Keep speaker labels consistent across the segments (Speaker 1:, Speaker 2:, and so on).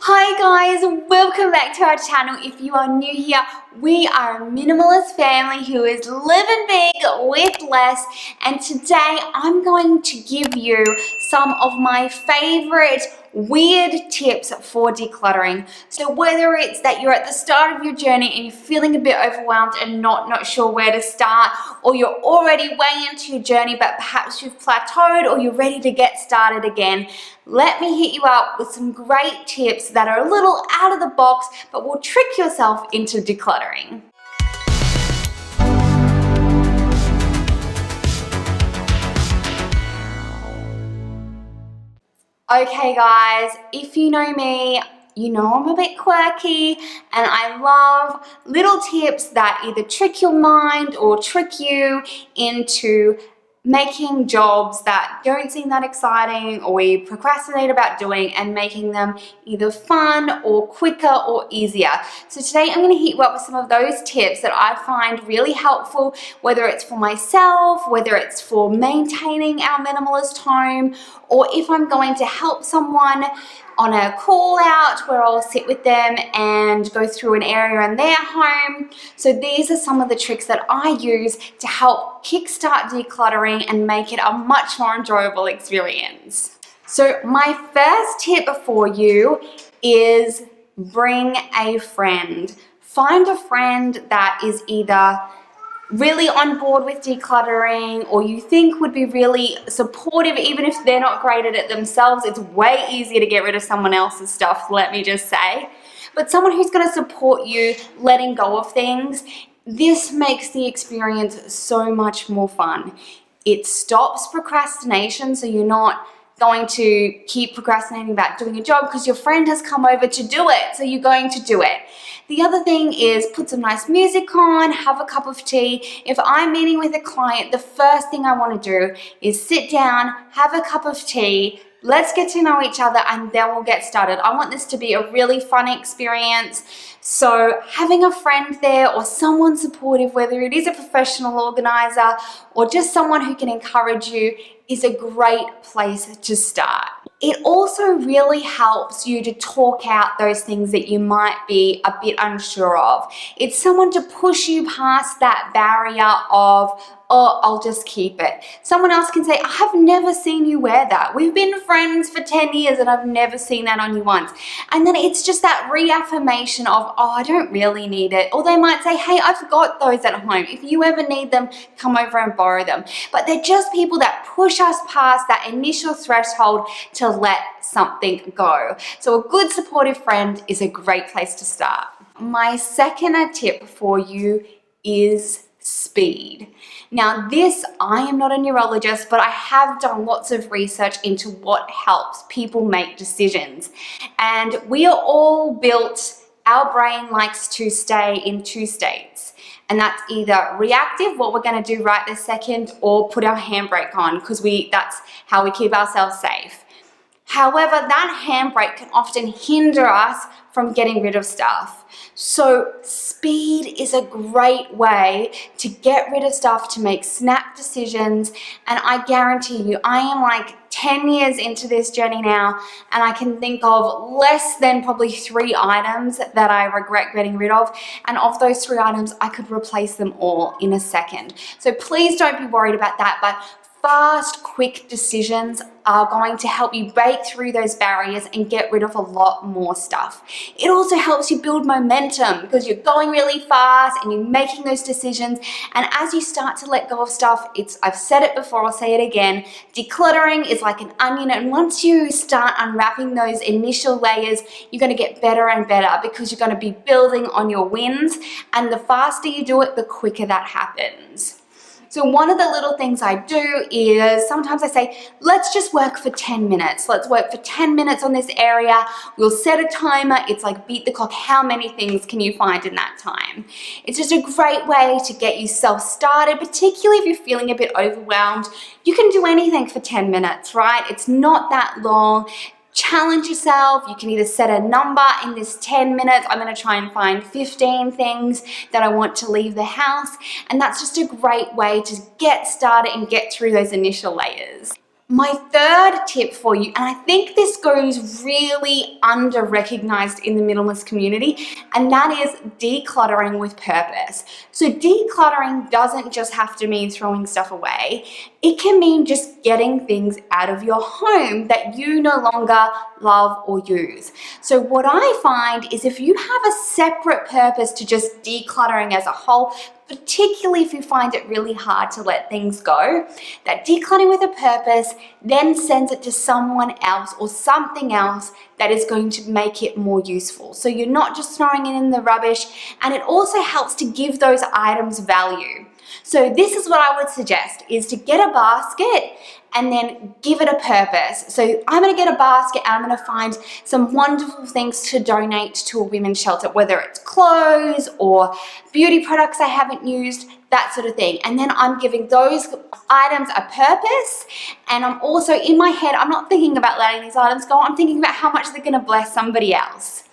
Speaker 1: Hi guys, welcome back to our channel. If you are new here, we are a minimalist family who is living big with less, and today I'm going to give you some of my favorite weird tips for decluttering. So whether it's that you're at the start of your journey and you're feeling a bit overwhelmed and not sure where to start, or you're already way into your journey but perhaps you've plateaued or you're ready to get started again, let me hit you up with some great tips that are a little out of the box but will trick yourself into decluttering. Okay guys, if you know me, you know I'm a bit quirky and I love little tips that either trick your mind or trick you into making jobs that don't seem that exciting or we procrastinate about doing and making them either fun or quicker or easier. So today I'm going to hit you up with some of those tips that I find really helpful, whether it's for myself, whether it's for maintaining our minimalist home, or if I'm going to help someone on a call out where I'll sit with them and go through an area in their home. So these are some of the tricks that I use to help kickstart decluttering and make it a much more enjoyable experience. So my first tip for you is bring a friend. Find a friend that is either really on board with decluttering or you think would be really supportive even if they're not great at it themselves. It's way easier to get rid of someone else's stuff, let me just say. But someone who's going to support you letting go of things. This makes the experience so much more fun. It stops procrastination, so you're not going to keep procrastinating about doing a job because your friend has come over to do it, so you're going to do it. The other thing is put some nice music on, have a cup of tea. If I'm meeting with a client, the first thing I want to do is sit down, have a cup of tea, let's get to know each other, and then we'll get started. I want this to be a really fun experience. So having a friend there or someone supportive, whether it is a professional organizer or just someone who can encourage you, is a great place to start. It also really helps you to talk out those things that you might be a bit unsure of. It's someone to push you past that barrier of, oh, I'll just keep it. Someone else can say, I have never seen you wear that. We've been friends for 10 years and I've never seen that on you once. And then it's just that reaffirmation of, oh, I don't really need it. Or they might say, hey, I've got those at home. If you ever need them, come over and borrow them. But they're just people that push us past that initial threshold to let something go. So a good supportive friend is a great place to start. My second tip for you is speed. Now this, I am not a neurologist, but I have done lots of research into what helps people make decisions. And we are all built, our brain likes to stay in two states. And that's either reactive, what we're going to do right this second, or put our handbrake on because that's how we keep ourselves safe. However, that handbrake can often hinder us from getting rid of stuff. So speed is a great way to get rid of stuff, to make snap decisions. And I guarantee you, I am like 10 years into this journey now, and I can think of less than probably 3 items that I regret getting rid of. And of those 3 items, I could replace them all in a second. So please don't be worried about that. But fast, quick decisions are going to help you break through those barriers and get rid of a lot more stuff. It also helps you build momentum because you're going really fast and you're making those decisions. And as you start to let go of stuff, I've said it before, I'll say it again, decluttering is like an onion. And once you start unwrapping those initial layers, you're going to get better and better because you're going to be building on your wins. And the faster you do it, the quicker that happens. So one of the little things I do is sometimes I say, let's just work for 10 minutes. Let's work for 10 minutes on this area. We'll set a timer. It's like beat the clock. How many things can you find in that time? It's just a great way to get yourself started, particularly if you're feeling a bit overwhelmed. You can do anything for 10 minutes, right? It's not that long. Challenge yourself. You can either set a number in this 10 minutes. I'm going to try and find 15 things that I want to leave the house. And that's just a great way to get started and get through those initial layers. My third tip for you, and I think this goes really under-recognized in the minimalist community, and that is decluttering with purpose. So decluttering doesn't just have to mean throwing stuff away. It can mean just getting things out of your home that you no longer love or use. So what I find is if you have a separate purpose to just decluttering as a whole, particularly if you find it really hard to let things go, that decluttering with a purpose then sends it to someone else or something else that is going to make it more useful. So you're not just throwing it in the rubbish, and it also helps to give those items value. So this is what I would suggest, is to get a basket and then give it a purpose. So I'm going to get a basket and I'm going to find some wonderful things to donate to a women's shelter, whether it's clothes or beauty products I haven't used, that sort of thing. And then I'm giving those items a purpose, and I'm also, in my head, I'm not thinking about letting these items go, I'm thinking about how much they're going to bless somebody else.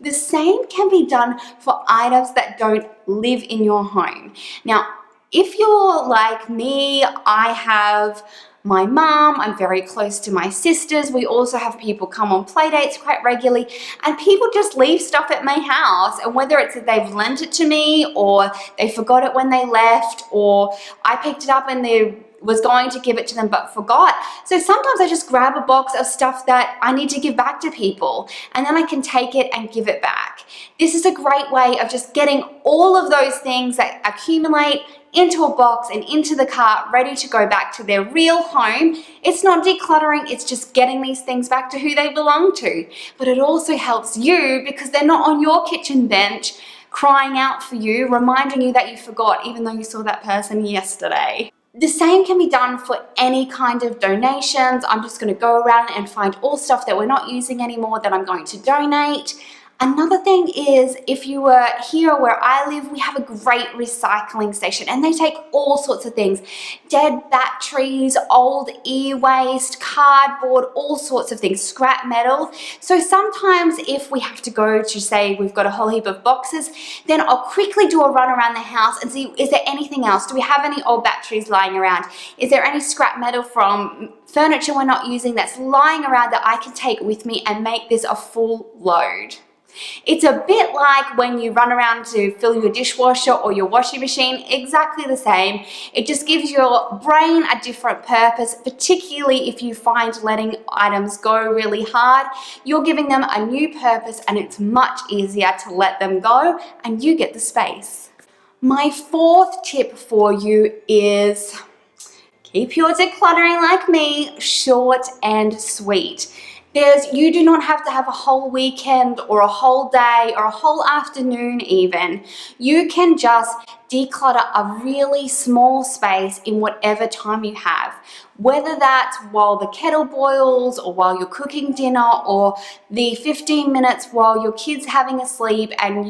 Speaker 1: The same can be done for items that don't live in your home. Now, if you're like me, I have my mom, I'm very close to my sisters. We also have people come on play dates quite regularly, and people just leave stuff at my house, and whether it's that they've lent it to me or they forgot it when they left, or I picked it up and they was going to give it to them but forgot. So sometimes I just grab a box of stuff that I need to give back to people, and then I can take it and give it back. This is a great way of just getting all of those things that accumulate into a box and into the cart, ready to go back to their real home. It's not decluttering, it's just getting these things back to who they belong to. But it also helps you because they're not on your kitchen bench crying out for you, reminding you that you forgot, even though you saw that person yesterday. The same can be done for any kind of donations. I'm just going to go around and find all stuff that we're not using anymore that I'm going to donate. Another thing is, if you were here where I live, we have a great recycling station, and they take all sorts of things. Dead batteries, old e-waste, cardboard, all sorts of things, scrap metal. So sometimes if we have to go to, say, we've got a whole heap of boxes, then I'll quickly do a run around the house and see, is there anything else? Do we have any old batteries lying around? Is there any scrap metal from furniture we're not using that's lying around that I can take with me and make this a full load? It's a bit like when you run around to fill your dishwasher or your washing machine, exactly the same. It just gives your brain a different purpose, particularly if you find letting items go really hard. You're giving them a new purpose, and it's much easier to let them go, and you get the space. My fourth tip for you is keep your decluttering, like me, short and sweet. You do not have to have a whole weekend or a whole day or a whole afternoon even. You can just declutter a really small space in whatever time you have. Whether that's while the kettle boils or while you're cooking dinner or the 15 minutes while your kid's having a sleep and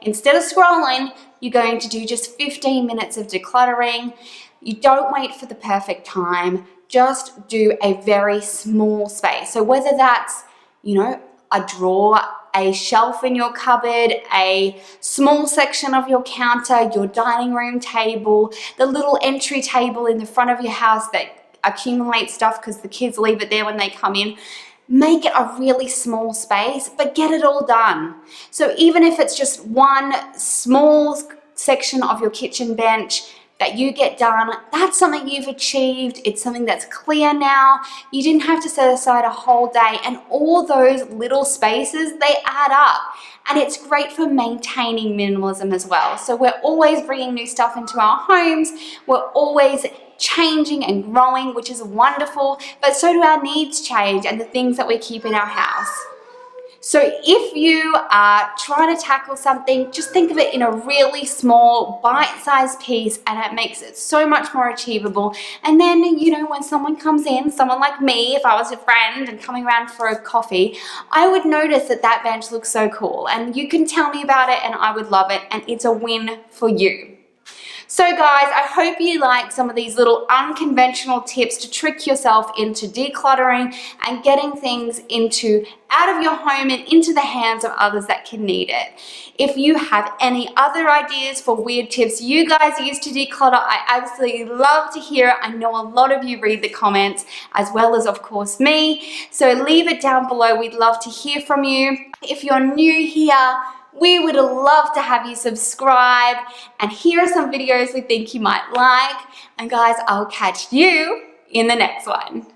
Speaker 1: instead of scrolling, you're going to do just 15 minutes of decluttering. You don't wait for the perfect time. Just do a very small space. So whether that's, a drawer, a shelf in your cupboard, a small section of your counter, your dining room table, the little entry table in the front of your house that accumulates stuff because the kids leave it there when they come in. Make it a really small space, but get it all done. So even if it's just one small section of your kitchen bench that you get done, that's something you've achieved. It's something that's clear now. You didn't have to set aside a whole day, and all those little spaces, they add up. And it's great for maintaining minimalism as well. So we're always bringing new stuff into our homes. We're always changing and growing, which is wonderful, but so do our needs change and the things that we keep in our house. So if you are trying to tackle something, just think of it in a really small, bite-sized piece, and it makes it so much more achievable. And then, when someone comes in, someone like me, if I was a friend and coming around for a coffee, I would notice that bench looks so cool, and you can tell me about it and I would love it, and it's a win for you. So guys, I hope you like some of these little unconventional tips to trick yourself into decluttering and getting things out of your home and into the hands of others that can need it. If you have any other ideas for weird tips you guys use to declutter, I absolutely love to hear it. I know a lot of you read the comments as well as, of course, me. So leave it down below. We'd love to hear from you. If you're new here, we would love to have you subscribe, and here are some videos we think you might like. And guys, I'll catch you in the next one.